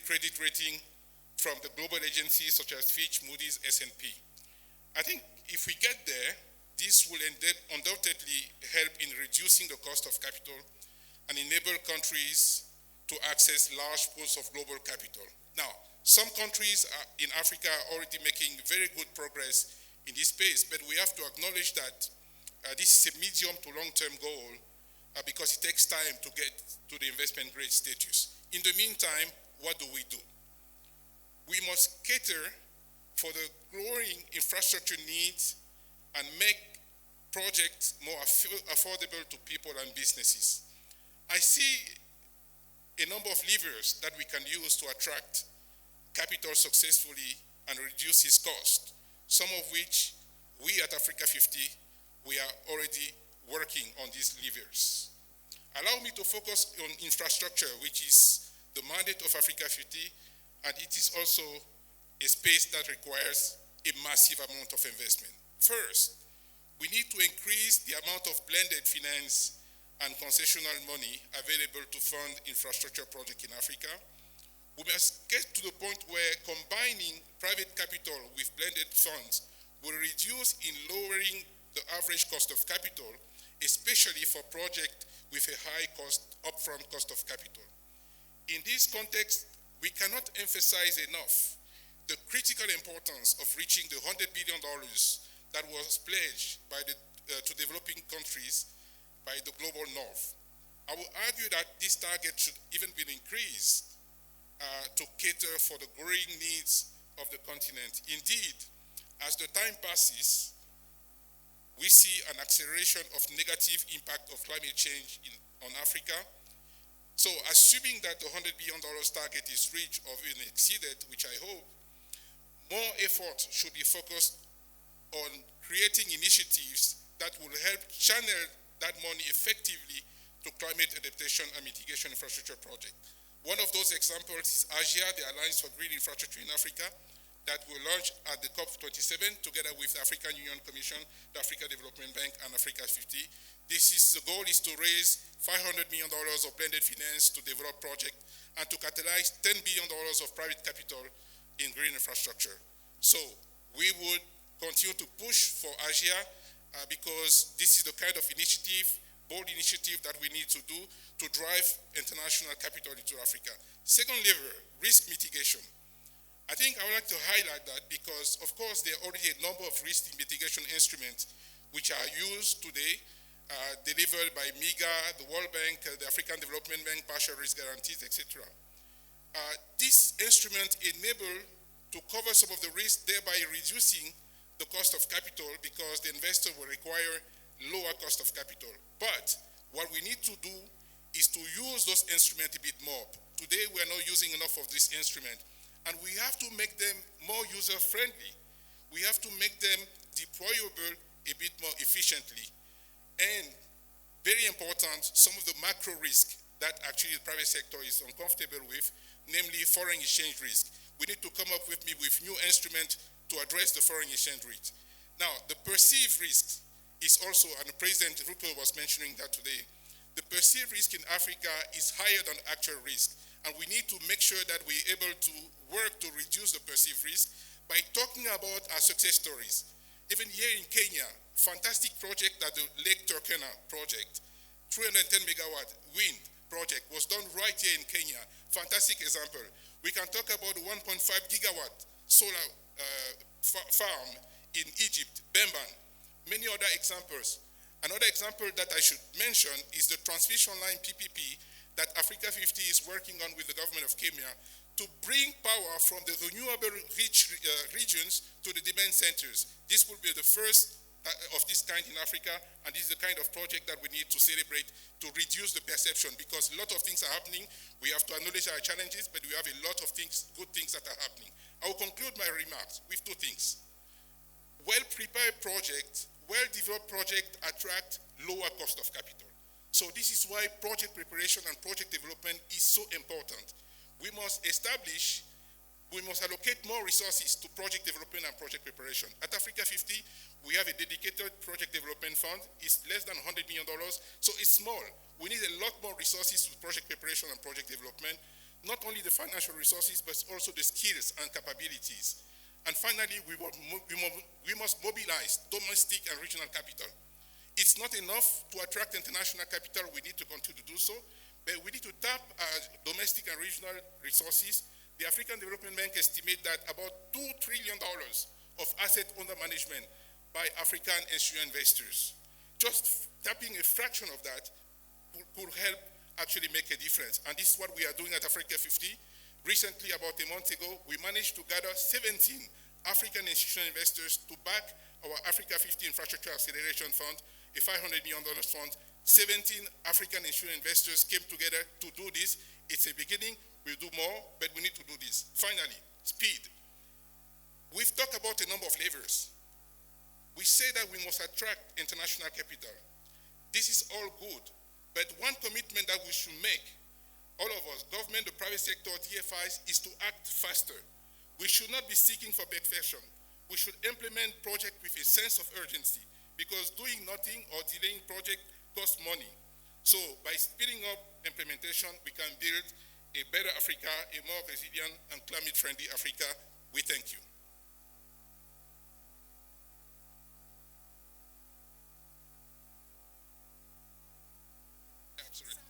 credit rating from the global agencies such as Fitch, Moody's, S&P. I think if we get there, this will undoubtedly help in reducing the cost of capital and enable countries to access large pools of global capital. Now, some countries in Africa are already making very good progress in this space, but we have to acknowledge that this is a medium to long-term goal because it takes time to get to the investment grade status. In the meantime, what do? We must cater for the growing infrastructure needs and make projects more affordable to people and businesses. I see a number of levers that we can use to attract capital successfully and reduce its cost, some of which we at Africa 50, we are already working on these levers. Allow me to focus on infrastructure, which is the mandate of Africa 50, and it is also a space that requires a massive amount of investment. First, we need to increase the amount of blended finance and concessional money available to fund infrastructure projects in Africa. We must get to the point where combining private capital with blended funds will reduce in lowering the average cost of capital, especially for projects with a high upfront cost of capital. In this context, we cannot emphasize enough the critical importance of reaching the $100 billion that was pledged by to developing countries by the global north. I would argue that this target should even be increased to cater for the growing needs of the continent. Indeed, as the time passes, we see an acceleration of negative impact of climate change on Africa. So assuming that the $100 billion target is reached or even exceeded, which I hope, more effort should be focused on creating initiatives that will help channel that money effectively to climate adaptation and mitigation infrastructure projects. One of those examples is ASIA, the Alliance for Green Infrastructure in Africa, that will launch at the COP27 together with the African Union Commission, the Africa Development Bank, and Africa 50. The goal is to raise $500 million of blended finance to develop projects and to catalyze $10 billion of private capital in green infrastructure. So we would continue to push for Asia because this is the kind of initiative, bold initiative that we need to do to drive international capital into Africa. Second lever, risk mitigation. I think I would like to highlight that because, of course, there are already a number of risk mitigation instruments which are used today, delivered by MIGA, the World Bank, the African Development Bank, partial risk guarantees, etc. This instrument enable to cover some of the risk, thereby reducing the cost of capital because the investor will require lower cost of capital. But what we need to do is to use those instruments a bit more. Today, we are not using enough of this instrument, and we have to make them more user-friendly. We have to make them deployable a bit more efficiently. And very important, some of the macro risk that actually the private sector is uncomfortable with, namely foreign exchange risk. We need to come up with new instruments to address the foreign exchange rate. Now, the perceived risk is also, and President Ruto was mentioning that today, the perceived risk in Africa is higher than actual risk, and we need to make sure that we're able to work to reduce the perceived risk by talking about our success stories. Even here in Kenya, fantastic project that the Lake Turkana project, 310 megawatt wind project was done right here in Kenya. Fantastic example. We can talk about the 1.5 gigawatt solar farm in Egypt, Bemban, many other examples. Another example that I should mention is the transmission line PPP that Africa 50 is working on with the government of Kenya to bring power from the renewable rich regions to the demand centers. This will be the first of this kind in Africa, and this is the kind of project that we need to celebrate to reduce the perception, because a lot of things are happening. We have to acknowledge our challenges, but we have a lot of things, good things that are happening. I will conclude my remarks with two things. Well-prepared projects, well-developed projects attract lower cost of capital. So this is why project preparation and project development is so important. We must allocate more resources to project development and project preparation. At Africa 50, we have a dedicated project development fund. It's less than $100 million, so it's small. We need a lot more resources to project preparation and project development not only the financial resources, but also the skills and capabilities. And finally, we must mobilize domestic and regional capital. It's not enough to attract international capital. We need to continue to do so, but we need to tap our domestic and regional resources. The African Development Bank estimates that about $2 trillion of assets under management by African institutional investors. Just tapping a fraction of that could help actually make a difference. And this is what we are doing at Africa 50. Recently, about a month ago, we managed to gather 17 African institutional investors to back our Africa 50 Infrastructure Acceleration Fund, a $500 million fund. 17 African institutional investors came together to do this. It's a beginning. We'll do more, but we need to do this. Finally, speed. We've talked about a number of levers. We say that we must attract international capital. This is all good, but one commitment that we should make, all of us, government, the private sector, DFIs, is to act faster. We should not be seeking for perfection. We should implement projects with a sense of urgency, because doing nothing or delaying projects costs money. So by speeding up implementation, we can build a better Africa, a more resilient and climate-friendly Africa. We thank you. Absolutely.